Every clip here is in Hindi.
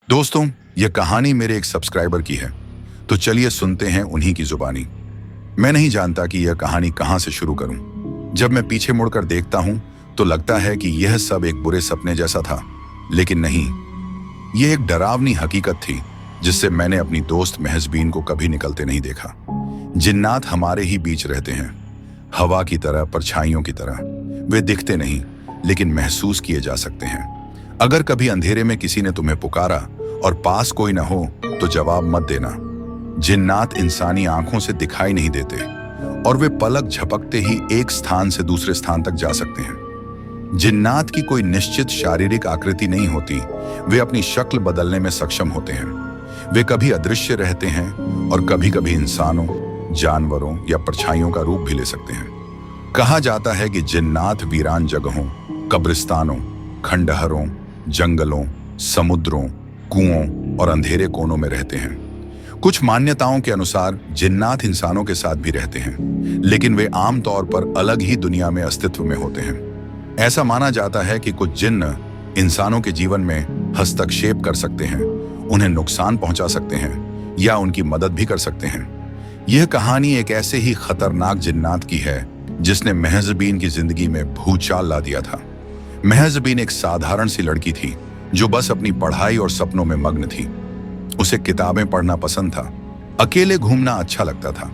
दोस्तों, यह कहानी मेरे एक सब्सक्राइबर की है, तो चलिए सुनते हैं उन्हीं की जुबानी। मैं नहीं जानता कि यह कहानी कहां से शुरू करूं। जब मैं पीछे मुड़कर देखता हूं, तो लगता है कि यह सब एक बुरे सपने जैसा था, लेकिन नहीं, यह एक डरावनी हकीकत थी जिससे मैंने अपनी दोस्त महजबीन को कभी निकलते नहीं देखा। जिन्नात हमारे ही बीच रहते हैं, हवा की तरह, परछाइयों की तरह। वे दिखते नहीं, लेकिन महसूस किए जा सकते हैं। अगर कभी अंधेरे में किसी ने तुम्हें पुकारा और पास कोई न हो, तो जवाब मत देना। जिन्नात इंसानी आंखों से दिखाई नहीं देते और वे पलक झपकते ही एक स्थान से दूसरे स्थान तक जा सकते हैं। जिन्नात की कोई निश्चित शारीरिक आकृति नहीं होती, वे अपनी शक्ल बदलने में सक्षम होते हैं। वे कभी अदृश्य रहते हैं और कभी-कभी इंसानों, जानवरों या परछाइयों का रूप भी ले सकते हैं। कहा जाता है कि जिन्नात वीरान जगहों, कब्रिस्तानों, खंडहरों, जंगलों, समुद्रों, कुओं और अंधेरे कोनों में रहते हैं। कुछ मान्यताओं के अनुसार जिन्नात इंसानों के साथ भी रहते हैं, लेकिन वे आमतौर पर अलग ही दुनिया में अस्तित्व में होते हैं। ऐसा माना जाता है कि कुछ जिन्न इंसानों के जीवन में हस्तक्षेप कर सकते हैं, उन्हें नुकसान पहुंचा सकते हैं या उनकी मदद भी कर सकते हैं। यह कहानी एक ऐसे ही खतरनाक जिन्नात की है जिसने महजबीन की जिंदगी में भूचाल ला दिया था। महजबीन एक साधारण सी लड़की थी जो बस अपनी पढ़ाई और सपनों में मग्न थी। उसे किताबें पढ़ना पसंद था, अकेले घूमना अच्छा लगता था,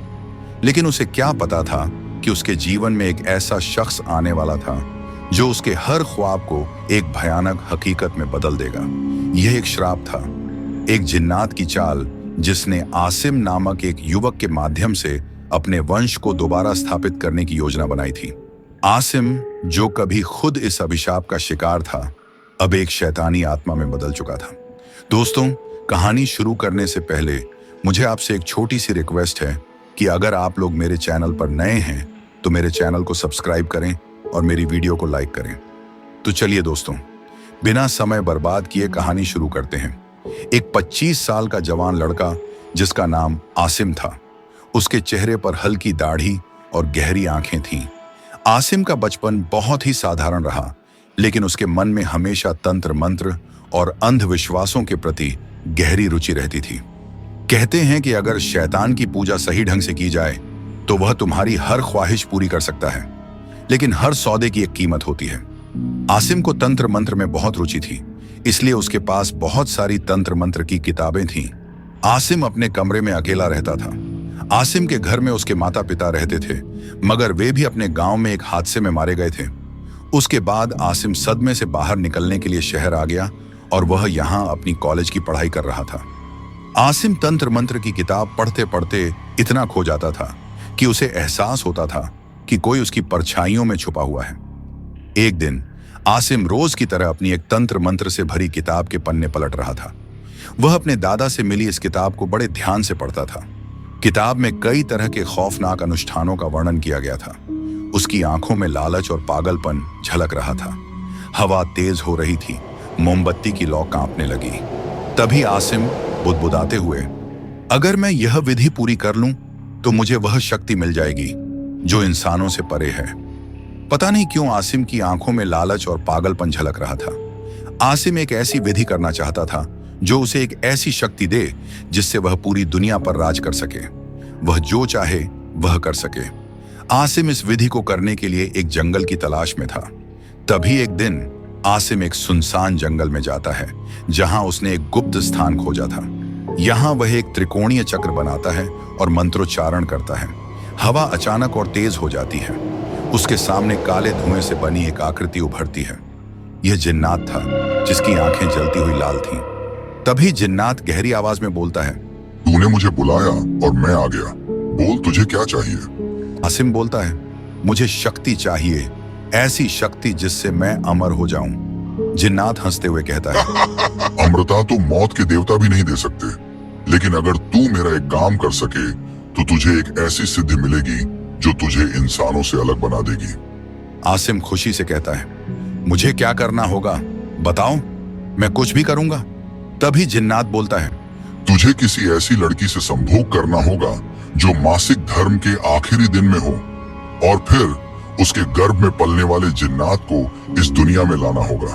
लेकिन उसे क्या पता था कि उसके जीवन में एक ऐसा शख्स आने वाला था जो उसके हर ख्वाब को एक भयानक हकीकत में बदल देगा। यह एक श्राप था, एक जिन्नात की चाल जिसने आसिम नामक एक युवक के माध्यम से अपने वंश को दोबारा स्थापित करने की योजना बनाई थी। आसिम, जो कभी खुद इस अभिशाप का शिकार था, अब एक शैतानी आत्मा में बदल चुका था। दोस्तों, कहानी शुरू करने से पहले मुझे आपसे एक छोटी सी रिक्वेस्ट है कि अगर आप लोग मेरे चैनल पर नए हैं तो मेरे चैनल को सब्सक्राइब करें और मेरी वीडियो को लाइक करें। तो चलिए दोस्तों, बिना समय बर्बाद किए कहानी शुरू करते हैं। एक 25 साल का जवान लड़का जिसका नाम आसिम था। उसके चेहरे पर हल्की दाढ़ी और गहरी आंखें थीं। आसिम का बचपन बहुत ही साधारण रहा, लेकिन उसके मन में हमेशा तंत्र मंत्र और अंधविश्वासों के प्रति गहरी रुचि रहती थी। कहते हैं कि अगर शैतान की पूजा सही ढंग से की जाए तो वह तुम्हारी हर ख्वाहिश पूरी कर सकता है, लेकिन हर सौदे की एक कीमत होती है। आसिम को तंत्र मंत्र में बहुत रुचि थी, इसलिए उसके पास बहुत सारी तंत्र मंत्र की किताबें थीं। आसिम अपने कमरे में अकेला रहता था। आसिम के घर में उसके माता पिता रहते थे, मगर वे भी अपने गांव में एक हादसे में मारे गए थे। उसके बाद आसिम सदमे से बाहर निकलने के लिए शहर आ गया और वह यहाँ अपनी कॉलेज की पढ़ाई कर रहा था। आसिम तंत्र मंत्र की किताब पढ़ते पढ़ते इतना खो जाता था कि उसे एहसास होता था कि कोई उसकी परछाइयों में छुपा हुआ है। एक दिन आसिम रोज की तरह अपनी एक तंत्र मंत्र से भरी किताब के पन्ने पलट रहा था। वह अपने दादा से मिली इस किताब को बड़े ध्यान से पढ़ता था। किताब में कई तरह के खौफनाक अनुष्ठानों का वर्णन किया गया था। उसकी आंखों में लालच और पागलपन झलक रहा था। हवा तेज हो रही थी, मोमबत्ती की लौ कांपने लगी। तभी आसिम बुदबुदाते हुए, अगर मैं यह विधि पूरी कर लूं तो मुझे वह शक्ति मिल जाएगी जो इंसानों से परे है। पता नहीं क्यों आसिम की आंखों में लालच और पागलपन झलक रहा था। आसिम एक ऐसी विधि करना चाहता था जो उसे एक ऐसी शक्ति दे जिससे वह पूरी दुनिया पर राज कर सके, वह जो चाहे वह कर सके। आसिम इस विधि को करने के लिए एक जंगल की तलाश में था। तभी एक दिन आसिम एक सुनसान जंगल में जाता है जहां उसने एक गुप्त स्थान खोजा था। यहां वह एक त्रिकोणीय चक्र बनाता है और मंत्रोच्चारण करता है। हवा अचानक और तेज हो जाती है। उसके सामने काले धुएं से बनी एक आकृति उभरती है। यह जिन्नात था जिसकी आंखें जलती हुई लाल थीं। तभी जिन्नात गहरी आवाज में बोलता है, तूने मुझे बुलाया और मैं आ गया, बोल तुझे क्या चाहिए। आसिम बोलता है, मुझे शक्ति चाहिए, ऐसी शक्ति जिससे मैं अमर हो जाऊं। जिन्नात हंसते हुए कहता है, अमरता तो मौत के देवता भी नहीं दे सकते, लेकिन अगर तू मेरा एक काम कर सके तो तुझे एक ऐसी सिद्धि मिलेगी जो तुझे इंसानों से अलग बना देगी। आसिम खुशी से कहता है, मुझे क्या करना होगा बताओ, मैं कुछ भी करूंगा। तभी जिन्नात बोलता है, तुझे किसी ऐसी लड़की से संभोग करना होगा जो मासिक धर्म के आखिरी दिन में हो, और फिर उसके गर्भ में पलने वाले जिन्नात को इस दुनिया में लाना होगा।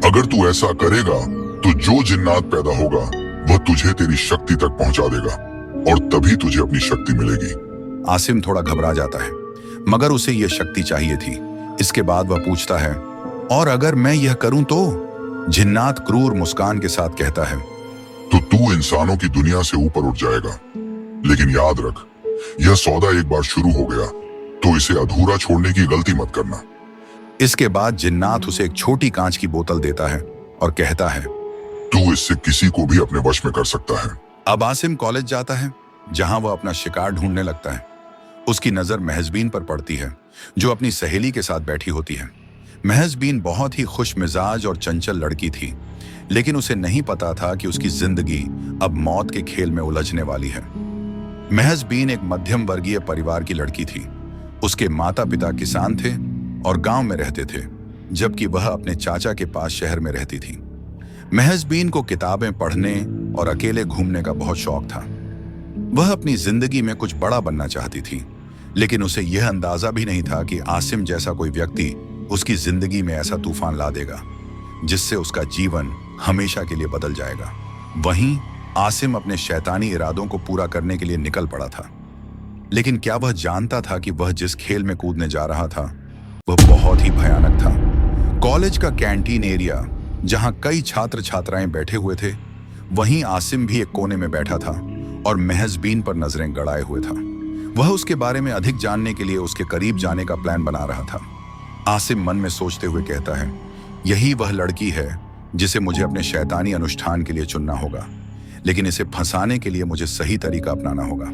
अगर तू ऐसा करेगा तो तो जो जिन्नात पैदा होगा वह तुझे तेरी शक्ति तक पहुंचा देगा और तभी तुझे अपनी शक्ति मिलेगी। आसिम थोड़ा घबरा जाता है, मगर उसे यह शक्ति चाहिए थी। इसके बाद वह पूछता है, और अगर मैं यह करूं तो? जिन्नात क्रूर मुस्कान के साथ कहता है, तो तू इंसानों की दुनिया से ऊपर उठ जाएगा। लेकिन याद रख, यह सौदा एक बार शुरू हो गया तो इसे अधूरा छोड़ने की गलती मत करना। इसके बाद जिन्नात उसे एक छोटी कांच की बोतल देता है और कहता है, तू इससे किसी को भी अपने वश में कर सकता है। अब आसिम कॉलेज जाता है, जहां वह अपना शिकार ढूंढने लगता है। उसकी नजर महजबीन पर पड़ती है, जो अपनी सहेली के साथ बैठी होती है। महजबीन बहुत ही खुश मिजाज और चंचल लड़की थी, लेकिन उसे नहीं पता था कि उसकी जिंदगी अब मौत के खेल में उलझने वाली है। महजबीन एक मध्यम वर्गीय परिवार की लड़की थी। उसके माता पिता किसान थे और गांव में रहते थे, जबकि वह अपने चाचा के पास शहर में रहती थी। महजबीन को किताबें पढ़ने और अकेले घूमने का बहुत शौक था। वह अपनी जिंदगी में कुछ बड़ा बनना चाहती थी, लेकिन उसे यह अंदाजा भी नहीं था कि आसिम जैसा कोई व्यक्ति उसकी जिंदगी में ऐसा तूफान ला देगा जिससे उसका जीवन हमेशा के लिए बदल जाएगा। वहीं आसिम अपने शैतानी इरादों को पूरा करने के लिए निकल पड़ा था, लेकिन क्या वह जानता था कि वह जिस खेल में कूदने जा रहा था वह बहुत ही भयानक था। कॉलेज का कैंटीन एरिया, जहां कई छात्र छात्राएं बैठे हुए थे, वहीं आसिम भी एक कोने में बैठा था और महजबीन पर नजरें गड़ाए हुए था। वह उसके बारे में अधिक जानने के लिए उसके करीब जाने का प्लान बना रहा था। आसिम मन में सोचते हुए कहता है, यही वह लड़की है जिसे मुझे अपने शैतानी अनुष्ठान के लिए चुनना होगा, लेकिन इसे फंसाने के लिए मुझे सही तरीका अपनाना होगा।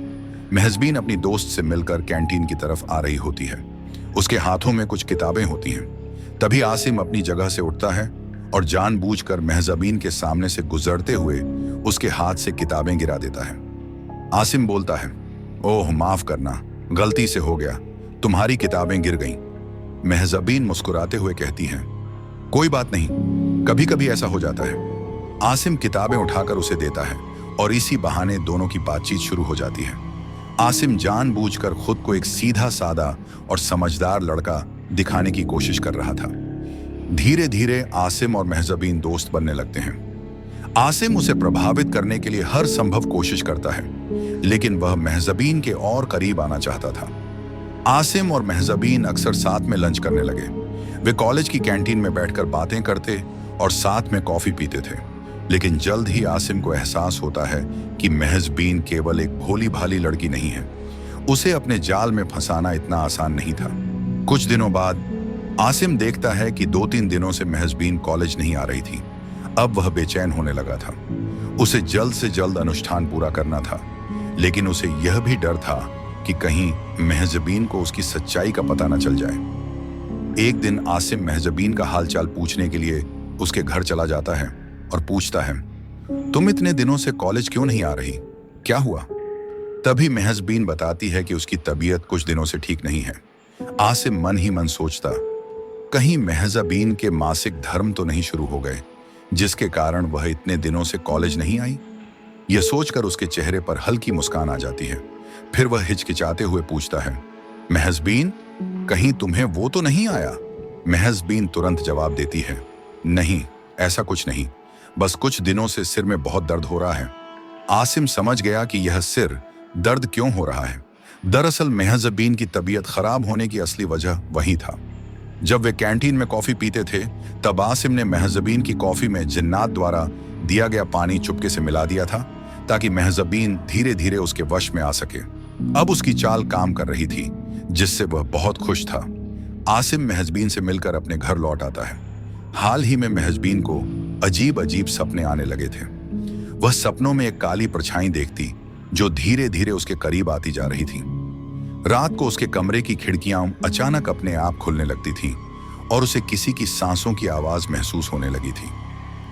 महजबीन अपनी दोस्त से मिलकर कैंटीन की तरफ आ रही होती है। उसके हाथों में कुछ किताबें होती हैं। तभी आसिम अपनी जगह से उठता है और जानबूझकर महजबीन के सामने से गुजरते हुए उसके हाथ से किताबें गिरा देता है। आसिम बोलता है, ओह माफ करना, गलती से हो गया, तुम्हारी किताबें गिर गईं। महजबीन मुस्कुराते हुए कहती हैं, कोई बात नहीं, कभी कभी ऐसा हो जाता है। आसिम किताबें उठाकर उसे देता है और इसी बहाने दोनों की बातचीत शुरू हो जाती है। आसिम जानबूझकर खुद को एक सीधा सादा और समझदार लड़का दिखाने की कोशिश कर रहा था। धीरे धीरे आसिम और महजबीन दोस्त बनने लगते हैं। आसिम उसे प्रभावित करने के लिए हर संभव कोशिश करता है, लेकिन वह महजबीन के और करीब आना चाहता था। आसिम और महजबीन अक्सर साथ में लंच करने लगे। वे कॉलेज की कैंटीन में बैठकर बातें करते और साथ में कॉफी पीते थे। लेकिन जल्द ही आसिम को एहसास होता है कि महजबीन केवल एक भोली भाली लड़की नहीं है। उसे अपने जाल में फंसाना इतना आसान नहीं था। कुछ दिनों बाद आसिम देखता है कि 2-3 दिनों से महजबीन कॉलेज नहीं आ रही थी। अब वह बेचैन होने लगा था। उसे जल्द से जल्द अनुष्ठान पूरा करना था, लेकिन उसे यह भी डर था कि कहीं महजबीन को उसकी सच्चाई का पता न चल जाए। एक दिन आसिम महजबीन का हालचाल पूछने के लिए उसके घर चला जाता है और पूछता है, तुम इतने दिनों से कॉलेज क्यों नहीं आ रही, क्या हुआ? तभी महजबीन बताती है कि उसकी तबीयत कुछ दिनों से ठीक नहीं है। आसिम मन ही मन सोचता, कहीं महजबीन के मासिक धर्म तो नहीं शुरू हो गए, जिसके कारण वह इतने दिनों से कॉलेज नहीं आई। यह सोचकर उसके चेहरे पर हल्की मुस्कान आ जाती है। फिर वह हिचकिचाते हुए पूछता है, महजबीन, कहीं तुम्हें वो तो नहीं आया? महजबीन तुरंत जवाब देती है, नहीं, ऐसा कुछ नहीं, बस कुछ दिनों से सिर में बहुत दर्द हो रहा है। आसिम समझ गया कि यह सिर दर्द क्यों हो रहा है। दरअसल महजबीन की तबीयत खराब होने की असली वजह वही था। जब वे कैंटीन में कॉफी पीते थे, तब आसिम ने महजबीन की कॉफी में जिन्नात द्वारा दिया गया पानी चुपके से मिला दिया था, ताकि महजबीन धीरे धीरे उसके वश में आ सके। अब उसकी चाल काम कर रही थी, जिससे वह बहुत खुश था। आसिम महजबीन से मिलकर अपने घर लौट आता है। हाल ही में महजबीन को अजीब अजीब सपने आने लगे थे। वह सपनों में एक काली परछाई देखती, जो धीरे धीरे उसके करीब आती जा रही थी। रात को उसके कमरे की खिड़कियां अचानक अपने आप खुलने लगती थीं और उसे किसी की सांसों की आवाज महसूस होने लगी थी।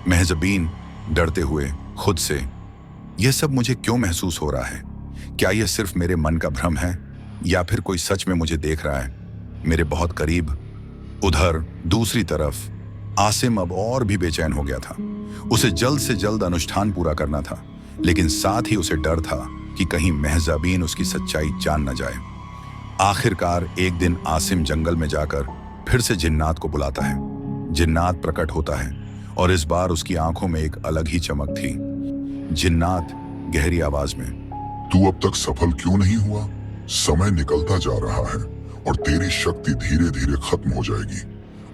महजबीन डरते हुए खुद से, यह सब मुझे क्यों महसूस हो रहा है? क्या यह सिर्फ मेरे मन का भ्रम है या फिर कोई सच में मुझे देख रहा है, मेरे बहुत करीब? उधर दूसरी तरफ आसिम अब और भी बेचैन हो गया था। उसे जल्द से जल्द अनुष्ठान पूरा करना था, लेकिन साथ ही उसे डर था कि कहीं महजबीन उसकी सच्चाई जान न जाए। आखिरकार एक दिन आसिम जंगल में जाकर फिर से जिन्नात को बुलाता है। जिन्नात प्रकट होता है और इस बार उसकी आंखों में एक अलग ही चमक थी। जिन्नात गहरी आवाज में, तू अब तक सफल क्यों नहीं हुआ? समय निकलता जा रहा है और तेरी शक्ति धीरे धीरे खत्म हो जाएगी।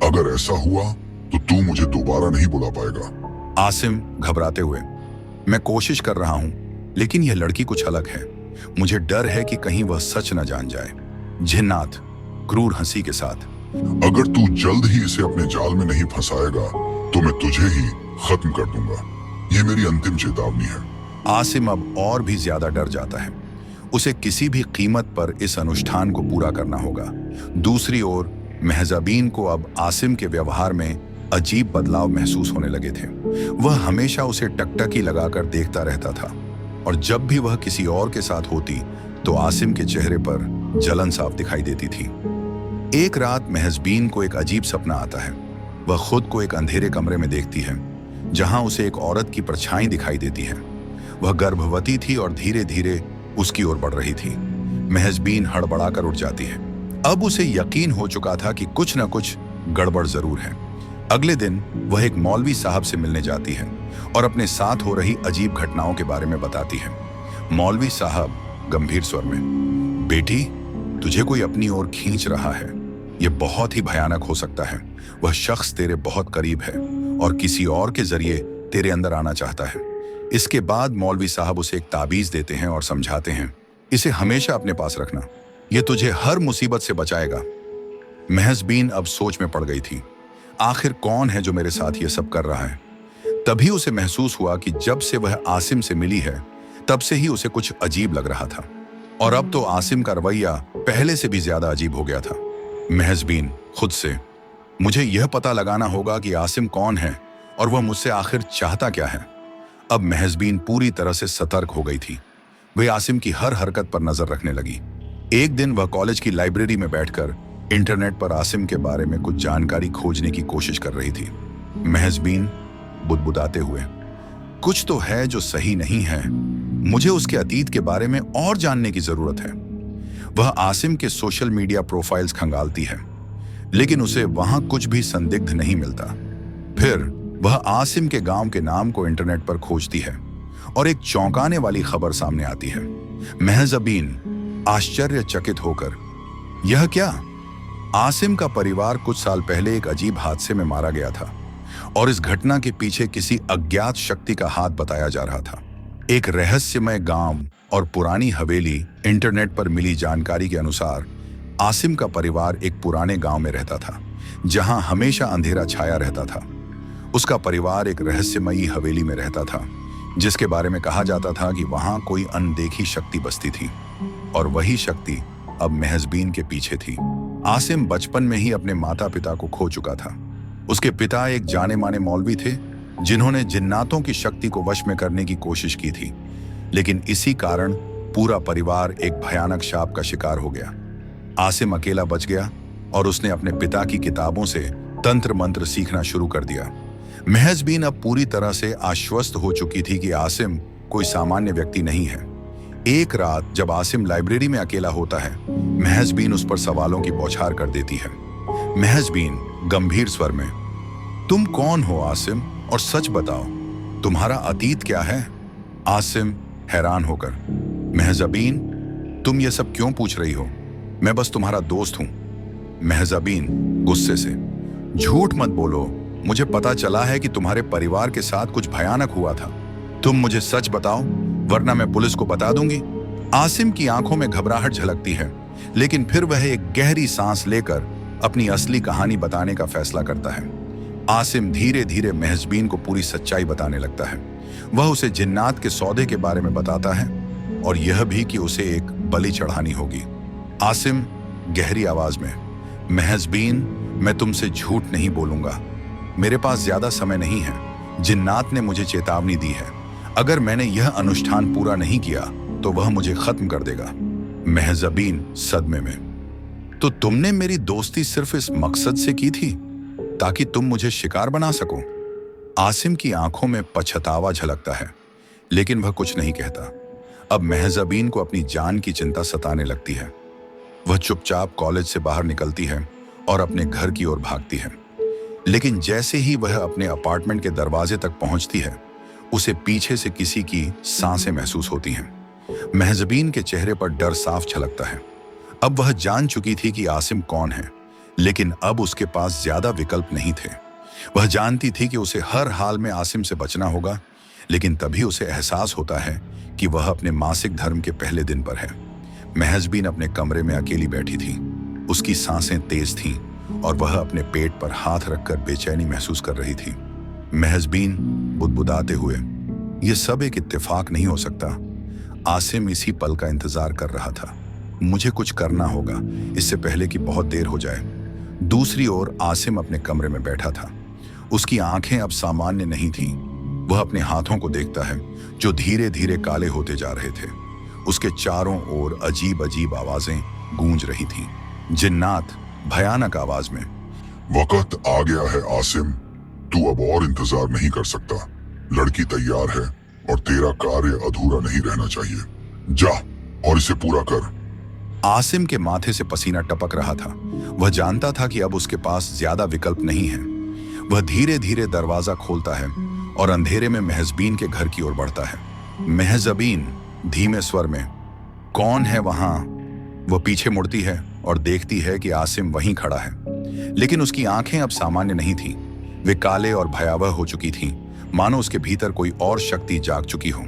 अगर ऐसा हुआ तो तू मुझे दोबारा नहीं बुला पाएगा। आसिम घबराते हुए, मैं कोशिश कर रहा हूं, लेकिन यह लड़की कुछ अलग है। मुझे डर है कि कहीं वह सच न जान जाए। जिन्नात क्रूर हंसी के साथ, अगर तू जल्द ही इसे अपने जाल में नहीं फंसाएगा तो मैं तुझे ही खत्म कर दूंगा। ये मेरी अंतिम चेतावनी है। आसिम अब और भी ज्यादा डर जाता है। उसे किसी भी कीमत पर इस अनुष्ठान को पूरा करना होगा। दूसरी ओर महजाबीन को अब आसिम के व्यवहार में अजीब बदलाव महसूस होने लगे थे। वह हमेशा उसे टकटकी लगाकर देखता रहता था और जब भी वह किसी और के साथ होती तो आसिम के चेहरे पर जलन साफ दिखाई देती थी। एक रात महजबीन को एक अजीब सपना आता है। वह खुद को एक अंधेरे कमरे में देखती है जहां उसे एक औरत की परछाई दिखाई देती है। वह गर्भवती थी और धीरे धीरे उसकी ओर बढ़ रही थी। महजबीन हड़बड़ाकर उठ जाती है। अब उसे यकीन हो चुका था कि कुछ न कुछ गड़बड़ जरूर है। अगले दिन वह एक मौलवी साहब से मिलने जाती है और अपने साथ हो रही अजीब घटनाओं के बारे में बताती है। मौलवी साहब गंभीर स्वर में, बेटी, तुझे कोई अपनी ओर खींच रहा है। यह बहुत ही भयानक हो सकता है। वह शख्स तेरे बहुत करीब है और किसी और के जरिए तेरे अंदर आना चाहता है। इसके बाद मौलवी साहब उसे एक ताबीज देते हैं और समझाते हैं, इसे हमेशा अपने पास रखना, यह तुझे हर मुसीबत से बचाएगा। महजबीन अब सोच में पड़ गई थी, आखिर कौन है जो मेरे साथ यह सब कर रहा है। तभी उसे महसूस हुआ कि जब से वह आसिम से मिली है तब से ही उसे कुछ अजीब लग रहा था और अब तो आसिम का रवैया पहले से भी ज्यादा अजीब हो गया था। महजबीन खुद से, मुझे यह पता लगाना होगा कि आसिम कौन है और वह मुझसे आखिर चाहता क्या है। अब महजबीन पूरी तरह से सतर्क हो गई थी। वह आसिम की हर हरकत पर नजर रखने लगी। एक दिन वह कॉलेज की लाइब्रेरी में बैठकर इंटरनेट पर आसिम के बारे में कुछ जानकारी खोजने की कोशिश कर रही थी। महजबीन बुदबुदाते हुए, कुछ तो है जो सही नहीं है। मुझे उसके अतीत के बारे में और जानने की जरूरत है। वह आसिम के सोशल मीडिया प्रोफाइल्स खंगालती है, लेकिन उसे वहां कुछ भी संदिग्ध नहीं मिलता। फिर वह आसिम के गांव के नाम को इंटरनेट पर खोजती है और एक चौंकाने वाली खबर सामने आती है। महजबीन आश्चर्यचकित होकर, यह क्या? आसिम का परिवार कुछ साल पहले एक अजीब हादसे में मारा गया था और इस घटना के पीछे किसी अज्ञात शक्ति का हाथ बताया जा रहा था। एक रहस्यमय गांव और पुरानी हवेली। इंटरनेट पर मिली जानकारी के अनुसार आसिम का परिवार एक पुराने गांव में रहता था जहां हमेशा अंधेरा छाया रहता था। उसका परिवार एक रहस्यमयी हवेली में रहता था जिसके बारे में कहा जाता था कि वहां कोई अनदेखी शक्ति बसती थी और वही शक्ति अब महजबीन के पीछे थी। आसिम बचपन में ही अपने माता पिता को खो चुका था। उसके पिता एक जाने माने मौलवी थे जिन्होंने जिन्नातों की शक्ति को वश में करने की कोशिश की थी, लेकिन इसी कारण पूरा परिवार एक भयानक शाप का शिकार हो गया। आसिम अकेला बच गया और उसने अपने पिता की किताबों से तंत्र मंत्र सीखना शुरू कर दिया। महजबीन अब पूरी तरह से आश्वस्त हो चुकी थी कि आसिम कोई सामान्य व्यक्ति नहीं है। एक रात जब आसिम लाइब्रेरी में अकेला होता है, महजबीन उस पर सवालों की बौछार कर देती है। महजबीन गंभीर स्वर में, तुम कौन हो आसिम, और सच बताओ, तुम्हारा अतीत क्या है? आसिम हैरान होकर, महजबीन, तुम ये सब क्यों पूछ रही हो? मैं बस तुम्हारा दोस्त हूं। महजबीन गुस्से से, झूठ मत बोलो, मुझे पता चला है कि तुम्हारे परिवार के साथ कुछ भयानक हुआ था। तुम मुझे सच बताओ, वरना मैं पुलिस को बता दूंगी। आसिम की आंखों में घबराहट झलकती है, लेकिन फिर वह एक गहरी सांस लेकर अपनी असली कहानी बताने का फैसला करता है। आसिम धीरे धीरे महजबीन को पूरी सच्चाई बताने लगता है। वह उसे जिन्नात के सौदे के बारे में बताता है और यह भी कि उसे एक बलि चढ़ानी होगी। आसिम गहरी आवाज में, महजबीन, मैं तुमसे झूठ नहीं बोलूंगा। मेरे पास ज्यादा समय नहीं है। जिन्नात ने मुझे चेतावनी दी है, अगर मैंने यह अनुष्ठान पूरा नहीं किया तो वह मुझे खत्म कर देगा। महजबीन सदमे में, तो तुमने मेरी दोस्ती सिर्फ इस मकसद से की थी ताकि तुम मुझे शिकार बना सको? आसिम की आंखों में पछतावा झलकता है, लेकिन वह कुछ नहीं कहता। अब महजबीन को अपनी जान की चिंता सताने लगती है। वह चुपचाप कॉलेज से बाहर निकलती है और अपने घर की ओर भागती है, लेकिन जैसे ही वह अपने अपार्टमेंट के दरवाजे तक पहुंचती है, उसे पीछे से किसी की सांसें महसूस होती हैं। महजबीन के चेहरे पर डर साफ झलकता है। अब वह जान चुकी थी कि आसिम कौन है, लेकिन अब उसके पास ज्यादा विकल्प नहीं थे। वह जानती थी कि उसे हर हाल में आसिम से बचना होगा, लेकिन तभी उसे एहसास होता है कि वह अपने मासिक धर्म के पहले दिन पर है। महजबीन अपने कमरे में अकेली बैठी थी। उसकी सांसें तेज थीं और वह अपने पेट पर हाथ रखकर बेचैनी महसूस कर रही थी। महजबीन बुदबुदाते हुए, यह सब एक इत्तेफाक नहीं हो सकता। आसिम इसी पल का इंतजार कर रहा था। मुझे कुछ करना होगा, इससे पहले कि बहुत देर हो जाए। दूसरी ओर आसिम अपने कमरे में बैठा था। उसकी आंखें अब सामान्य नहीं थीं। वह अपने हाथों को देखता है जो धीरे धीरे काले होते जा रहे थे। उसके चारों ओर अजीब अजीब आवाजें गूंज रही थीं। जिन्नात भयानक आवाज में, वक्त आ गया है आसिम, तू अब और इंतजार नहीं कर सकता। लड़की तैयार है और तेरा कार्य अधूरा नहीं रहना चाहिए। जा और इसे पूरा कर। आसिम के माथे से पसीना टपक रहा था। वह जानता था कि अब उसके पास ज्यादा विकल्प नहीं है। वह धीरे धीरे दरवाजा खोलता है और अंधेरे में महजबीन के घर की ओर बढ़ता है। महजबीन धीमे स्वर में, कौन है वहां? वह पीछे मुड़ती है और देखती है कि आसिम वहीं खड़ा है, लेकिन उसकी आंखें अब सामान्य नहीं थीं। वे काले और भयावह हो चुकी थीं, मानो उसके भीतर कोई और शक्ति जाग चुकी हो।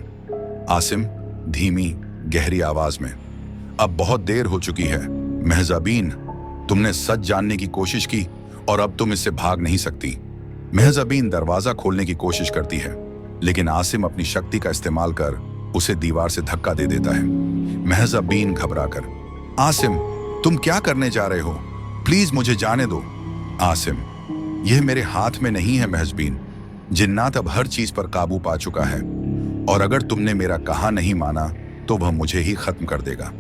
आसिम धीमी गहरी आवाज में, अब बहुत देर हो चुकी है महजबीन, तुमने सच जानने की कोशिश की और अब तुम इससे भाग नहीं सकती। महजबीन दरवाजा खोलने की कोशिश करती है, लेकिन आसिम अपनी शक्ति का इस्तेमाल कर उसे दीवार से धक्का दे देता है। महजबीन घबराकर, आसिम तुम क्या करने जा रहे हो? प्लीज मुझे जाने दो। आसिम, यह मेरे हाथ में नहीं है महजबीन। जिन्नात अब हर चीज पर काबू पा चुका है और अगर तुमने मेरा कहा नहीं माना तो वह मुझे ही खत्म कर देगा।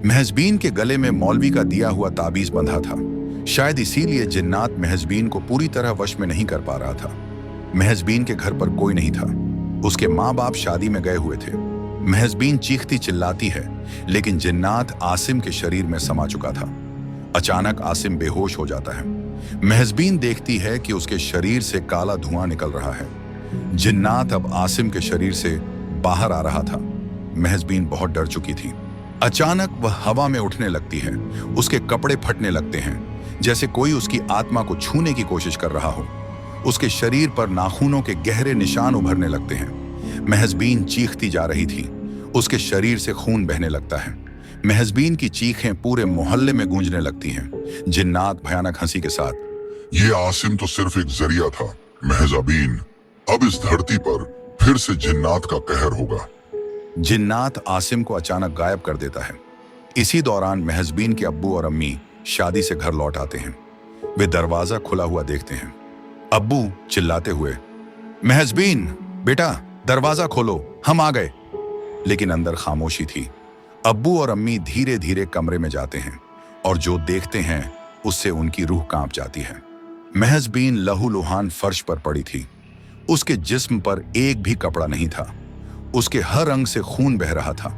महजबीन के गले में मौलवी का दिया हुआ ताबीज बंधा था। शायद इसीलिए जिन्नात महजबीन को पूरी तरह वश में नहीं कर पा रहा था। महजबीन के घर पर कोई नहीं था। उसके माँ बाप शादी में गए हुए थे। महजबीन चीखती चिल्लाती है, लेकिन जिन्नात आसिम के शरीर में समा चुका था। अचानक आसिम बेहोश हो जाता है। महजबीन देखती है कि उसके शरीर से काला धुआं निकल रहा है। जिन्नात अब आसिम के शरीर से बाहर आ रहा था। महजबीन बहुत डर चुकी थी। अचानक वह हवा में उठने लगती है। उसके कपड़े फटने लगते हैं, जैसे कोई उसकी आत्मा को छूने की कोशिश कर रहा हो। उसके शरीर पर नाखूनों के गहरे निशान उभरने लगते हैं। महजबीन चीखती जा रही थी। उसके शरीर से खून बहने लगता है। महजबीन की चीखें पूरे मोहल्ले में गूंजने लगती हैं। जिन्नात भयानक हंसी के साथ, ये आसिम तो सिर्फ एक जरिया था महजबीन, अब इस धरती पर फिर से जिन्नात का कहर होगा। जिन्नात आसिम को अचानक गायब कर देता है। इसी दौरान महजबीन के अब्बू और अम्मी शादी से घर लौट आते हैं। वे दरवाजा खुला हुआ देखते हैं। अब्बू चिल्लाते हुए, महजबीन बेटा दरवाजा खोलो, हम आ गए। लेकिन अंदर खामोशी थी। अब्बू और अम्मी धीरे धीरे कमरे में जाते हैं और जो देखते हैं उससे उनकी रूह कांप जाती है। महजबीन लहूलुहान फर्श पर पड़ी थी। उसके जिस्म पर एक भी कपड़ा नहीं था। उसके हर अंग से खून बह रहा था।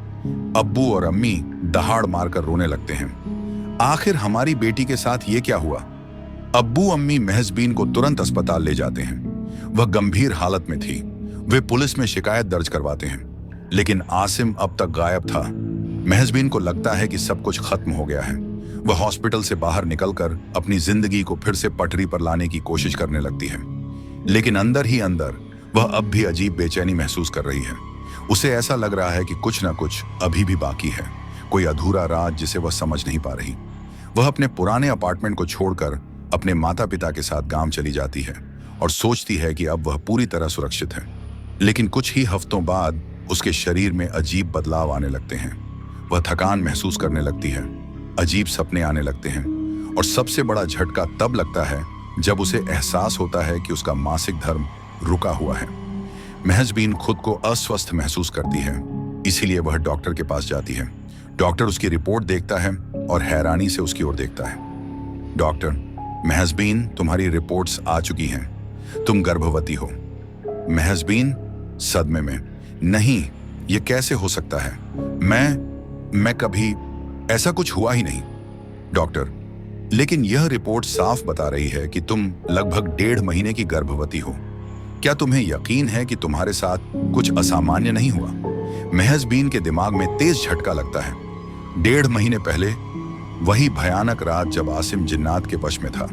अब्बू और अम्मी दहाड़ मारकर रोने लगते हैं। आखिर हमारी बेटी के साथ ये क्या हुआ? अब्बू अम्मी महजबीन को तुरंत अस्पताल ले जाते हैं। वह गंभीर हालत में थी। वे पुलिस में शिकायत दर्ज करवाते हैं, लेकिन आसिम अब तक गायब था। महजबीन को लगता है कि सब कुछ खत्म हो गया है। वह हॉस्पिटल से बाहर निकलकर अपनी जिंदगी को फिर से पटरी पर लाने की कोशिश करने लगती है, लेकिन अंदर ही अंदर वह अब भी अजीब बेचैनी महसूस कर रही है। उसे ऐसा लग रहा है कि कुछ ना कुछ अभी भी बाकी है, कोई अधूरा राज जिसे वह समझ नहीं पा रही। वह अपने पुराने अपार्टमेंट को छोड़कर अपने माता पिता के साथ गांव चली जाती है और सोचती है कि अब वह पूरी तरह सुरक्षित है। लेकिन कुछ ही हफ्तों बाद उसके शरीर में अजीब बदलाव आने लगते हैं। वह थकान महसूस करने लगती है, अजीब सपने आने लगते हैं और सबसे बड़ा झटका तब लगता है जब उसे एहसास होता है कि उसका मासिक धर्म रुका हुआ है। महजबीन खुद को अस्वस्थ महसूस करती है, इसीलिए वह डॉक्टर के पास जाती है। डॉक्टर उसकी रिपोर्ट देखता है और हैरानी से उसकी ओर देखता है। डॉक्टर, महजबीन तुम्हारी रिपोर्ट्स आ चुकी हैं, तुम गर्भवती हो। महजबीन सदमे में, नहीं, ये कैसे हो सकता है? मैं कभी, ऐसा कुछ हुआ ही नहीं। डॉक्टर, लेकिन यह रिपोर्ट साफ बता रही है कि तुम लगभग 1.5 महीने की गर्भवती हो। क्या तुम्हें यकीन है कि तुम्हारे साथ कुछ असामान्य नहीं हुआ? महजबीन के दिमाग में तेज झटका लगता है। 1.5 महीने पहले वही भयानक रात जब आसिम जिन्नात के वश में था,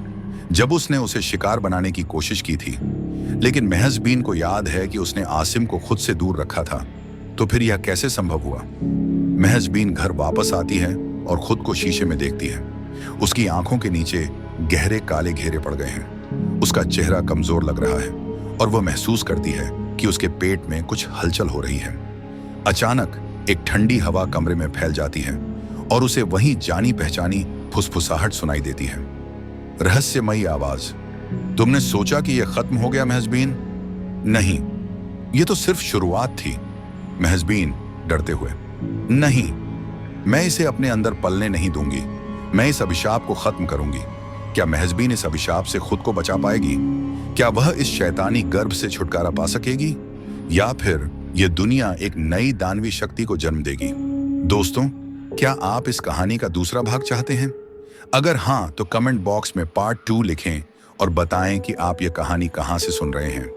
जब उसने उसे शिकार बनाने की कोशिश की थी। लेकिन महजबीन को याद है कि उसने आसिम को खुद से दूर रखा था। तो फिर यह कैसे संभव हुआ? महजबीन घर वापस आती है और खुद को शीशे में देखती है। उसकी आंखों के नीचे गहरे काले घेरे पड़ गए हैं। उसका चेहरा कमजोर लग रहा है और वह महसूस करती है कि उसके पेट में कुछ हलचल हो रही है। अचानक एक ठंडी हवा कमरे में फैल जाती है और उसे वही जानी पहचानी फुसफुसाहट सुनाई देती है। रहस्यमयी आवाज, तुमने सोचा कि यह खत्म हो गया महजबीन? नहीं, यह तो सिर्फ शुरुआत थी। महजबीन डरते हुए, नहीं, मैं इसे अपने अंदर पलने नहीं दूंगी। मैं इस अभिशाप को खत्म करूंगी। क्या महजबीन इस अभिशाप से खुद को बचा पाएगी? क्या वह इस शैतानी गर्भ से छुटकारा पा सकेगी, या फिर यह दुनिया एक नई दानवी शक्ति को जन्म देगी? दोस्तों, क्या आप इस कहानी का दूसरा भाग चाहते हैं? अगर हाँ, तो कमेंट बॉक्स में पार्ट 2 लिखें और बताएं कि आप यह कहानी कहां से सुन रहे हैं।